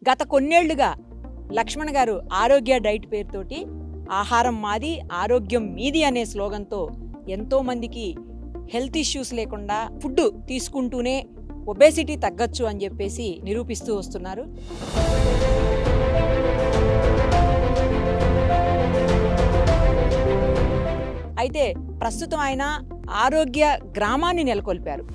గత కొన్నేళ్లుగా లక్ష్మణ్ గారు ఆరోగ్య డైట్ పేరుతోటి ఆహారం మాది ఆరోగ్యం మీది అనే స్లోగన్తో ఎంతో మందికి హెల్త్ ఇష్యూస్ లేకుండా ఫుడ్ తీసుకుంటూనే ఒబేసిటీ తగ్గొచ్చు అని చెప్పేసి నిరూపిస్తూ వస్తున్నారు. అయితే ప్రస్తుతం ఆయన ఆరోగ్య గ్రామాన్ని నెలకొల్పారు.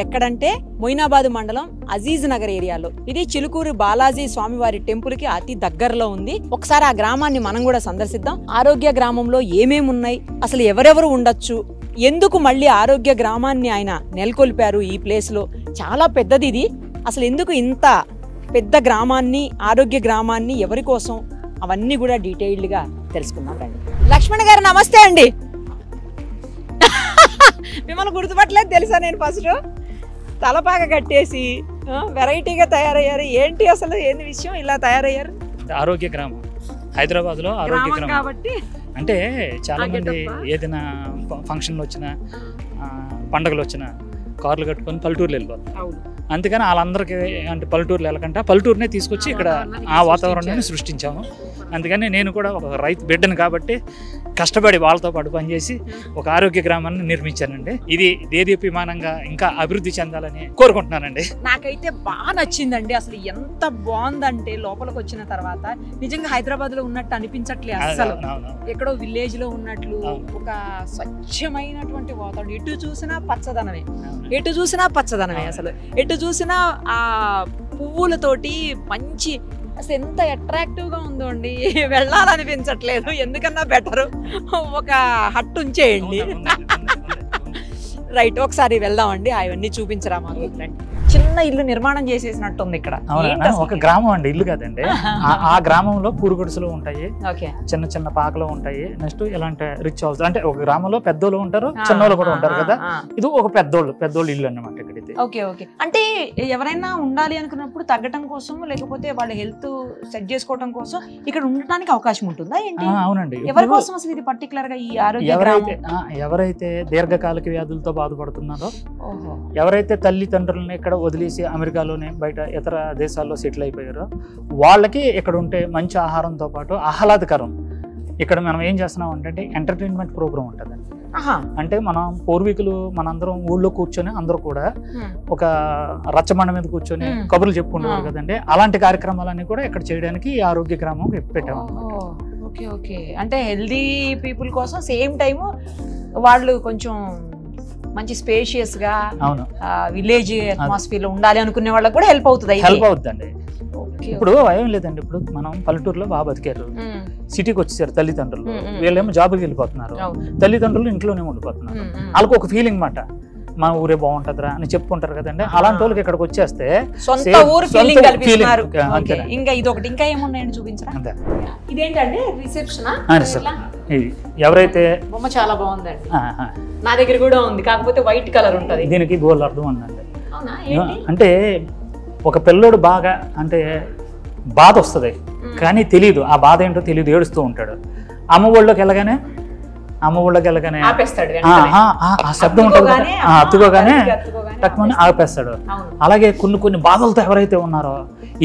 ఎక్కడంటే మొయినాబాద్ మండలం అజీజ్ నగర్ ఏరియాలో. ఇది చిలుకూరు బాలాజీ స్వామివారి టెంపుల్ కి అతి దగ్గరలో ఉంది. ఒకసారి ఆ గ్రామాన్ని మనం కూడా సందర్శిద్దాం. ఆరోగ్య గ్రామంలో ఏమేమి ఉన్నాయి, అసలు ఎవరెవరు ఉండొచ్చు, ఎందుకు మళ్ళీ ఆరోగ్య గ్రామాన్ని ఆయన నెలకొల్పారు ఈ ప్లేస్ లో, చాలా పెద్దది ఇది, అసలు ఎందుకు ఇంత పెద్ద గ్రామాన్ని ఆరోగ్య గ్రామాన్ని ఎవరి కోసం, అవన్నీ కూడా డీటెయిల్డ్ గా తెలుసుకుందాం రండి. లక్ష్మణ్ గారు నమస్తే అండి. మిమ్మల్ని గుర్తుపట్టలేదు తెలుసా? నేను ఫస్ట్ తలపాక కట్టేసి వెరైటీగా తయారయ్యారు. ఏంటి అసలు ఏంది విషయం, ఇలా తయారయ్యారు? ఆరోగ్య గ్రామం హైదరాబాద్ లో ఆరోగ్య గ్రామం కాబట్టి అంటే చాలా మంది ఏదైనా ఫంక్షన్లు వచ్చినా పండుగలు వచ్చినా కార్లు కట్టుకొని పల్లెటూరులు వెళ్ళిపోతారు. అందుకని వాళ్ళందరికీ అంటే పల్లెటూరులు వెళ్ళకుండా పల్లెటూరునే తీసుకొచ్చి ఇక్కడ ఆ వాతావరణాన్ని సృష్టించాము. అందుకని నేను కూడా ఒక రైతు బిడ్డను కాబట్టి కష్టపడి వాళ్ళతో పాటు పనిచేసి ఒక ఆరోగ్య గ్రామాన్ని నిర్మించానండి. ఇది దేదీప్యమానంగా ఇంకా అభివృద్ధి చెందాలని కోరుకుంటున్నానండి. నాకైతే బాగా నచ్చిందండి. అసలు ఎంత బాగుందంటే లోపలికి వచ్చిన తర్వాత నిజంగా హైదరాబాద్ లో ఉన్నట్టు అనిపించట్లేదు. అసలు ఎక్కడో విలేజ్ లో ఉన్నట్లు ఒక స్వచ్ఛమైనటువంటి వాతావరణం. ఎటు చూసినా పచ్చదనమే, ఎటు చూసినా పచ్చదనమే. అసలు ఎటు చూసినా ఆ పువ్వులతోటి మంచి, అసలు ఎంత అట్రాక్టివ్ గా ఉందో అండి. వెళ్ళాలనిపించట్లేదు. ఎందుకన్నా బెటర్ ఒక హట్ ఉంచేయండి. రైట్, ఒకసారి వెళ్దామండి. అవన్నీ చూపించరా మాకు. చిన్న ఇల్లు నిర్మాణం చేసేసినట్టుంది ఇక్కడ. ఒక గ్రామం అండి, ఇల్లు కాదండి. ఆ గ్రామంలో పూరుగుడుసులు ఉంటాయి, చిన్న చిన్న పాకలు ఉంటాయి. నెక్స్ట్ ఇలాంటి రిచ్ హౌస్ అంటే ఒక గ్రామంలో పెద్దోళ్ళు ఉంటారు, చిన్నోళ్ళు కూడా ఉంటారు కదా. ఇది ఒక పెద్దోళ్ళు ఇల్లు అన్నమాట ఇక్కడ. Okay okay. అంటే ఎవరైనా ఉండాలి అనుకున్నప్పుడు తగ్గటం కోసం, లేకపోతే వాళ్ళ హెల్త్ సెట్ చేసుకోవడం కోసం ఇక్కడ ఉండడానికి అవకాశం ఉంటుందా ఏంటి? అవునండి. ఎవరి కోసం అసలు ఇది పర్టికులర్ గా ఈ ఆరోగ్య ఎవరైతే దీర్ఘకాలిక వ్యాధులతో బాధపడుతున్నారో, ఎవరైతే తల్లిదండ్రులని ఇక్కడ వదిలేసి అమెరికాలోనే బయట ఇతర దేశాల్లో సెటిల్ అయిపోయారో వాళ్ళకి ఇక్కడ ఉంటే మంచి ఆహారంతో పాటు ఆహ్లాదకరం. ఇక్కడ మనం ఏం చేస్తున్నాం అంటే ఎంటర్టైన్మెంట్ ప్రోగ్రామ్ ఉంటుందండి. అంటే మనం పూర్వీకులు మనందరం ఊళ్ళో కూర్చొని అందరూ కూడా ఒక రచ్చబండ మీద కూర్చొని కబుర్లు చెప్పుకుంటారు కదండి. అలాంటి కార్యక్రమాలన్నీ కూడా ఇక్కడ చేయడానికి ఈ ఆరోగ్య గ్రామం పెట్టాము. Okay okay. అంటే హెల్దీ పీపుల్ కోసం సేమ్ టైమ్ వాళ్ళు కొంచెం మంచి స్పేషియస్ గా విలేజ్ అట్మాస్ఫియర్ లో ఉండాలి అనుకునే వాళ్ళకి కూడా హెల్ప్ అవుతుందండి. ఇప్పుడు ఏం లేదండి, ఇప్పుడు మనం పల్లెటూరులో బాగా బతికారు, సిటీకి వచ్చేసారు తల్లిదండ్రులు, వీళ్ళేమో జాబ్కి వెళ్ళిపోతున్నారు, తల్లిదండ్రులు ఇంట్లోనే ఉండిపోతున్నారు. వాళ్ళకి ఒక ఫీలింగ్ మాట, మన ఊరే బాగుంటదిరా అని చెప్పుకుంటారు కదండి. అలాంటి వాళ్ళకి ఇక్కడికి వచ్చేస్తే సొంత ఊరు ఫీలింగ్ కల్పిస్తున్నారు. ఇంకా ఇదొకటి, ఇంకా ఏమున్నాయండి చూపించరా? ఇదేంటండి రిసెప్షన్? ఎవరైతే బొమ్మ చాలా బాగుందండి, నా దగ్గర కూడా ఉంది, కాకపోతే వైట్ కలర్ ఉంటది. దీనికి గోల్ అర్థం ఉందండి. అంటే ఒక పిల్లోడు బాగా అంటే బాధ వస్తుంది కానీ తెలియదు, ఆ బాధ ఏంటో తెలియదు, ఏడుస్తూ ఉంటాడు. అమ్మ ఊళ్ళోకి వెళ్ళగానే ఆ శబ్దం ఉంటుంది, అత్తుకోగానే తక్కువని ఆపేస్తాడు. అలాగే కొన్ని బాధలతో ఎవరైతే ఉన్నారో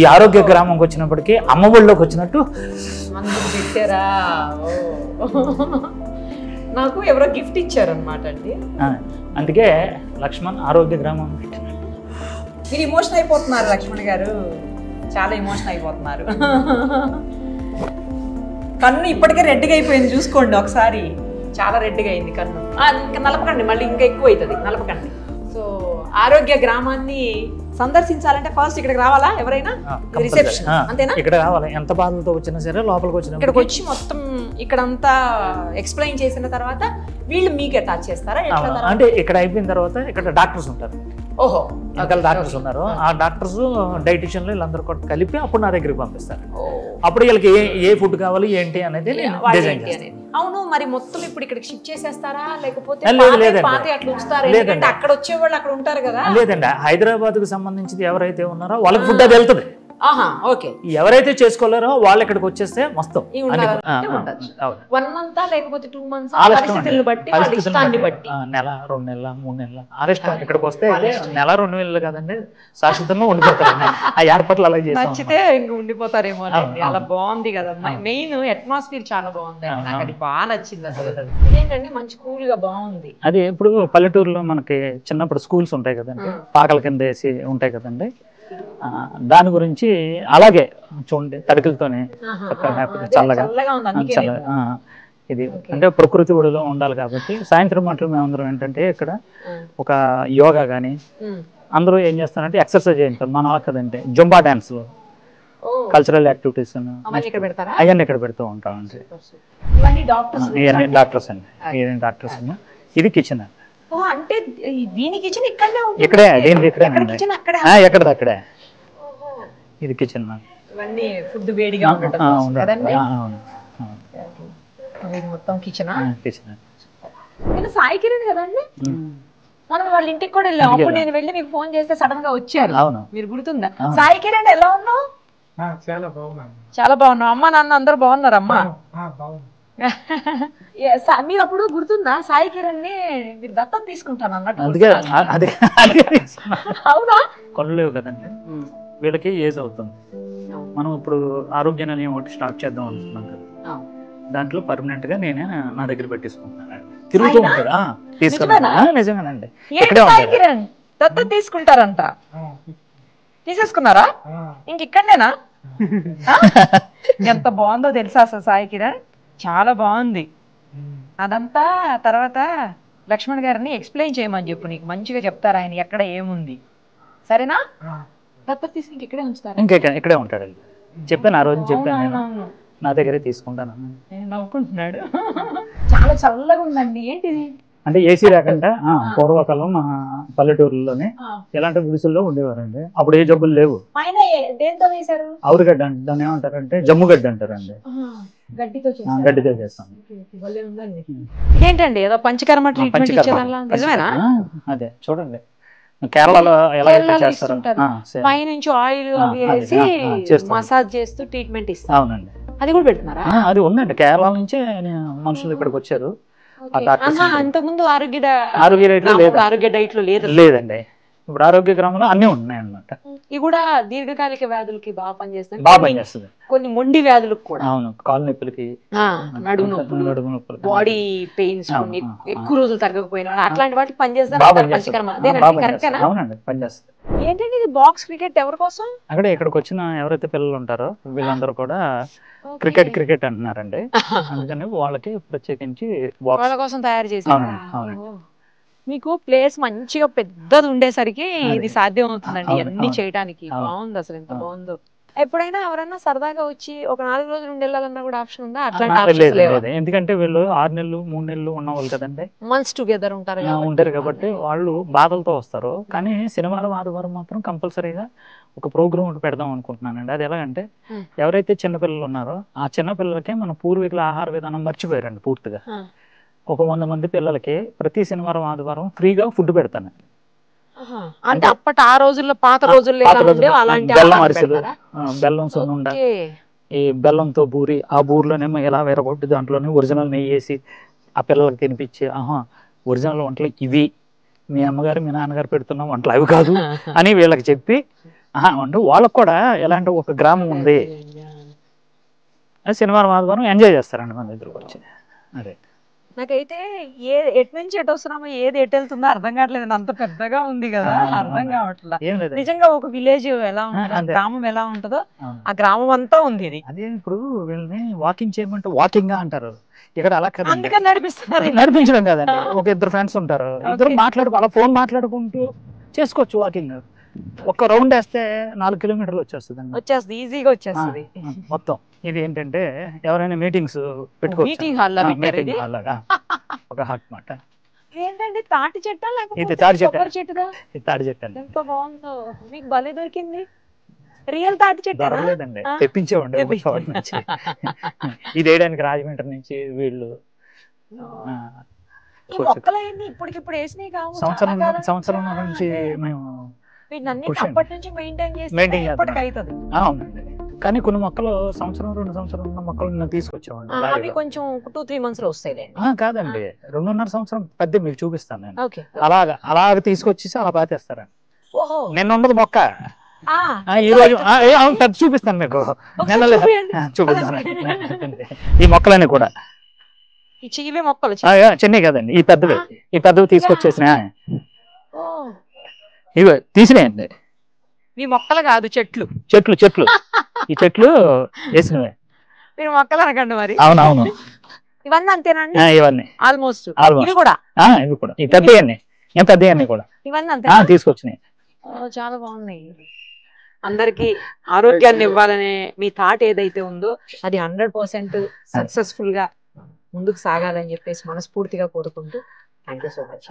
ఈ ఆరోగ్య గ్రామంకి వచ్చినప్పటికీ అమ్మ ఊళ్ళోకి వచ్చినట్టు పెట్టారా. నాకు ఎవరో గిఫ్ట్ ఇచ్చారు అనమాట అండి. అందుకే లక్ష్మణ్ ఆరోగ్య గ్రామం పెట్టినాడు. మీరు ఎమోషన్ అయిపోతున్నారు లక్ష్మణ్ గారు, చాలా ఎమోషన్ అయిపోతున్నారు. కన్ను ఇప్పటికే రెడ్గా అయిపోయింది, చూసుకోండి ఒకసారి, చాలా రెడ్గా అయింది కన్ను. ఇంకా నలపకండి, మళ్ళీ ఇంకా ఎక్కువ అవుతుంది, నలపకండి. సో ఆరోగ్య గ్రామాన్ని సందర్శించాలంటే ఫస్ట్ ఇక్కడికి రావాలా ఎవరైనా? రిసెప్షన్ అంతేనా? ఇక్కడ రావాలి, ఎంత బాధలతో వచ్చినా సరే లోపలికి వచ్చిన ఇక్కడికి వచ్చి మొత్తం ఇక్కడంతా ఎక్స్ప్లెయిన్ చేసిన తర్వాత వీళ్ళు మీకు అటాచ్ చేస్తారా? అంటే ఇక్కడ అయిపోయిన తర్వాత ఇక్కడ డాక్టర్స్ ఉంటారు. ఓహో, వెనకాల డాక్టర్స్ ఉన్నారు. ఆ డాక్టర్స్ డైటిషియన్లు వీళ్ళందరూ కూడా కలిపి అప్పుడు నా దగ్గరికి పంపిస్తారు. అప్పుడు వీళ్ళకి ఏ ఫుడ్ కావాలి ఏంటి అనేది డిజైన్ చేస్తాను. అవును, మరి మొత్తం ఇప్పుడు ఇక్కడికి షిఫ్ట్ చేసేస్తారా లేకపోతే అట్లా ఉంచుతారా? అక్కడ వచ్చే వాళ్ళు అక్కడ ఉంటారు కదా. లేదండి, హైదరాబాద్ కు సంబంధించి ఎవరైతే ఉన్నారో వాళ్ళకి ఫుడ్ అది వెళ్తుంది. ఆహా ఓకే. ఎవరైతే చేసుకోలేరో వాళ్ళు ఇక్కడికి వచ్చేస్తే మొత్తం ఈ ఉండాలంటే ఉండొచ్చు. 1 month లేకపోతే 2 months పరిస్థితులను బట్టి వాళ్ళ ఇష్టాన్ని బట్టి నెల 2 నెలల 3 నెలల ఆరెస్ట్ ఇక్కడికి వస్తే నెల 2 నెలలు కదండి శాశ్వతంగా ఉండిపోతారు. ఆ ఏర్పాట్లు అలా చేస్తాం. నచ్చితే ఇంక ఉండిపోతారేమో. అలా బాగుంది కదా. మెయిన్ అట్మాస్ఫియర్ చాలా బాగుంది, నాకు అది బాగా నచ్చింది అసలు. ఇదేంటంటే మంచి కూల్ గా బాగుంది. అది ఇప్పుడు పల్లెటూరులో మనకి చిన్నప్పుడు స్కూల్స్ ఉంటాయి కదండి, పాకల కింద వేసి ఉంటాయి కదండి, దాని గురించి అలాగే చూడండి తడికలతోనే చల్లగా ఇది అంటే ప్రకృతి ఒడిలో ఉండాలి కాబట్టి సాయంత్రం మాటలు మేమందరం ఏంటంటే ఇక్కడ ఒక యోగా కానీ అందరూ ఏం చేస్తారంటే ఎక్సర్సైజ్ చేయించారు. మన కదంటే జుంబా డాన్స్, కల్చరల్ యాక్టివిటీస్ అవన్నీ ఇక్కడ పెడుతూ ఉంటామండి. ఇవన్నీ డాక్టర్స్ అండి, ఇవన్నీ డాక్టర్స్ అండి. ఇది కిచెన్ అండి. అంటే దీని కిచెన్ ఇక్కడే ఇక్కడే ఎక్కడది అక్కడే. ఇది కిచెన్ ఇవన్నీ ఫుడ్ వేడిగా ఉండటం మొత్తం కిచెన్. సాయి కిరణ్ కదండి, మనం వాళ్ళ ఇంటికి కూడా వెళ్ళాం. అప్పుడు నేను వెళ్ళి మీకు ఫోన్ చేస్తే సడన్ గా వచ్చారు. మీరు గుర్తుందా? సాయి కిరణ్ ఎలా ఉన్నావు? చాలా బాగున్నావు. అమ్మ నాన్న అందరూ బాగున్నారమ్మా? మీరు అప్పుడు గుర్తుందా సాయి కిరణ్ ని మీరు దత్తం తీసుకుంటాను అన్నట్టు? అవునా? కొనలేవు కదండి, వీళ్ళకి ఏజ్ అవుతుంది. మనం ఇప్పుడు ఆరోగ్యాన్ని అనేవి ఒకటి స్టార్ట్ చేద్దాం అనుకున్నాం కదా, దాంట్లో పర్మనెంట్ గా నేనే నా దగ్గర పెట్టేసుకుంటున్నాను. తిరుగుతూ ఉంటాడు. నిజమేనండి. దత్తం తీసుకుంటారంట. తీసేసుకున్నారా? ఇంక ఇక్కడనేనా? ఎంత బాగుందో తెలుసా అసలు సాయి కిరణ్, చాలా బాగుంది. అదంతా తర్వాత లక్ష్మణ్ గారిని ఎక్స్ప్లెయిన్ చేయమని చెప్పు, నీకు మంచిగా చెప్తారు ఆయన ఎక్కడ ఏముంది. సరేనా? దత్తత తీసుకు ఇక్కడే ఉంచుతారు. ఇక్కడే ఉంటాడండి. చెప్పాను ఆ రోజు, చెప్పాను నా దగ్గరే తీసుకుంటాను. నవ్వుకుంటున్నాడు. చాలా చల్లగా ఉందండి. ఏంటిది అంటే ఏసీ రాకుండా పూర్వకాలం మా పల్లెటూరులోనే ఎలాంటి గుడిసెల్లో ఉండేవారండి. అప్పుడు ఏ జబ్బులు లేవు. ఆవురుగడ్డ అంటే దాన్ని ఏమంటారంటే జమ్ముగడ్డ అంటారండి. గడ్డితో చేస్తాం. ఏంటండి ఏదో పంచకర్మ ట్రీట్మెంట్ ఇచ్చేదల్లా నిజమేనా? అదే చూడండి కేరళలో ఎలా చేస్తారు, పైనుంచి ఆయిల్ అవి వేసి మసాజ్ చేస్తూ ట్రీట్మెంట్ ఇస్తారు. అవునండి, అది కూడా పెడుతున్నారా? అది ఉందండి. కేరళ నుంచే మనుషులు ఇక్కడికి వచ్చారు. అంతకుముందు ఆరోగ్య డైట్ లో లేదండి. ఇప్పుడు ఆరోగ్య గ్రామంలో అన్ని ఉన్నాయి అన్నమాట. ఇవి కూడా దీర్ఘకాలిక వ్యాధులకి బాగా పనిచేస్తుంది. కొన్ని మొండి వ్యాధులకు కూడా. అవును, కాలు నొప్పులకి, నడుము నొప్పులు, బాడీ పెయిన్స్, ఎక్కువ రోజులు తగ్గకపోయినా అట్లాంటి వాటికి పనిచేస్తారు పంచకర్మ. అవునండి, పనిచేస్తుంది. ఏంటంటే ఇది బాక్స్ క్రికెట్ ఎవరి కోసం? అక్కడ ఇక్కడికి వచ్చిన ఎవరైతే పిల్లలు ఉంటారో వీళ్ళందరూ కూడా క్రికెట్ అంటున్నారండి. అందుకని వాళ్ళకి ప్రత్యేకించి వాళ్ళ కోసం తయారు చేశారు. మీకు ప్లేస్ మంచిగా పెద్దది ఉండేసరికి ఇది సాధ్యం అవుతుందండి అన్ని చేయడానికి. బాగుంది అసలు, ఎంత బాగుందో. ఎప్పుడైనా ఎవరైనా సరదాగా వచ్చి ఒక 4 రోజులు ఉండేలాగన్నా కూడా ఆప్షన్ ఉందా? అట్లా ఎందుకంటే వీళ్ళు 6 నెలలు 3 నెలలు ఉన్న వాళ్ళు కదండి, మంత్స్ టుగెదర్ ఉంటారు కాబట్టి వాళ్ళు బాధలతో వస్తారు. కానీ శనివారం ఆదివారం మాత్రం కంపల్సరీగా ఒక ప్రోగ్రామ్ ఒకటి పెడదాం అనుకుంటున్నానండి. అది ఎలాగంటే ఎవరైతే చిన్నపిల్లలు ఉన్నారో ఆ చిన్నపిల్లలకే మన పూర్వీకుల ఆహార విధానం మర్చిపోయారండి పూర్తిగా. ఒక 100 మంది పిల్లలకి ప్రతి శనివారం ఆదివారం ఫ్రీగా ఫుడ్ పెడతాను. అంటే అప్పటి ఆ రోజుల్లో పాత రోజుల్లో బెల్లం అరిసెలు, బెల్లం సున్నుండ, ఈ బెల్లంతో బూరి, ఆ బూరిలోనేమో ఇలా వేరగొట్టి దాంట్లోనే ఒరిజినల్ నెయ్యి వేసి ఆ పిల్లలకి తినిపించి, ఒరిజినల్ వంటలు ఇవి, మీ అమ్మగారు మీ నాన్నగారు పెడుతున్న వంటలు అవి కాదు అని వీళ్ళకి చెప్పి, అంటే వాళ్ళకు కూడా ఎలాంటి ఒక గ్రామం ఉంది, శనివారం ఆదివారం ఎంజాయ్ చేస్తారండి మన దగ్గరకు వచ్చి. అదే నాకైతే ఎటు నుంచి ఎటు వస్తున్నామో ఏది ఎటు వెళ్తుందో అర్థం కావట్లేదు. అంత పెద్దగా ఉంది కదా, అర్థం కావట్లేదు. నిజంగా ఒక విలేజ్ ఎలా ఉంటుందో, గ్రామం ఎలా ఉంటుందో ఆ గ్రామం అంతా ఉంది ఇది. అదే ఇప్పుడు వీళ్ళని వాకింగ్ చేయమంటే వాకింగ్ గా అంటారు. ఇక్కడ అలా కదా, అందుకని నడిపిస్తున్నారు. నడిపించడం కాదండి, ఒక 2 ఫ్రెండ్స్ ఉంటారు, ఇద్దరు అలా ఫోన్ మాట్లాడుకుంటూ చేసుకోవచ్చు వాకింగ్. ఒక్క రౌండ్ వేస్తే 4 కిలోమీటర్లు వచ్చేస్తుంది, ఈజీగా వచ్చేస్తుంది మొత్తం. ఇది ఏంటంటే ఎవరైనా మీటింగ్స్ పెట్టుకోవచ్చు, ఒక హాట్ మాట. ఏంటంటే తాటి చెట్టు, ఇది తాటి చెట్టు, తాటి చెట్టు అండి. ఎంత బాగుందో, మీకు భలే దొరికింది. రియల్ తాటి చెట్టు దొరకలేదండి, తెప్పించేవాడి నుంచి. ఇది వేయడానికి రాజమండ్రి నుంచి వీళ్ళు మొక్కలన్నీ ఇప్పటికిప్పుడు వేసినాయి కావు. సంవత్సరం నుంచి మేము వీటన్ని Cushion. అప్పటి నుంచి మెయింటైన్ చేస్తే Maintain చేస్తున్నాం. ఇప్పటికి అవుతుంది. అవునండి. కానీ కొన్ని మొక్కలు సంవత్సరం 2 సంవత్సరాలు ఉన్న మొక్కలు నేను తీసుకొచ్చామండి అవి లారీలో. కొంచెం 2-3 months లో వస్తాయి. కాదండి 2.5 సంవత్సరం పెద్ద మీకు చూపిస్తాను నేను. ఓకే. అలాగ తీసుకొచ్చేసి అలా పాతేస్తారండి. ఓహో. నిన్న ఉండదు మొక్క, ఆ, ఈ రోజు అవును పెద్ద చూపిస్తాను మీకు. ఒకసారి నిన్న చూపియండి. చూపిస్తాను. ఈ మొక్కలన్నీ కూడా ఈ చిగివే మొక్కలు. చిన్నవి కదండి, ఈ పెద్దవి తీసుకొచ్చేసిన ఓ, ఇవి తీసినాయండి. మీ మొక్కలు కాదు, చెట్లు. చెట్లు ఈ చెట్లు వేసినవే. మీరు మొక్కలు అనకండి మరి. అవునవును. ఇవన్నీ అంతేనండి. ఇవన్నీ ఆల్మోస్ట్. Almost. ఇవి కూడా ఇవి కూడా ఈ పెద్దవన్నీ పెద్దవన్నీ కూడా ఇవన్నీ అంతే తీసుకొచ్చినాయి. చాలా బాగున్నాయి. అందరికి ఆరోగ్యాన్ని ఇవ్వాలనే మీ థాట్ ఏదైతే ఉందో అది 100% సక్సెస్ఫుల్ గా ముందుకు సాగాలని చెప్పేసి మనస్ఫూర్తిగా కోరుకుంటూ థ్యాంక్ యూ సో మచ్.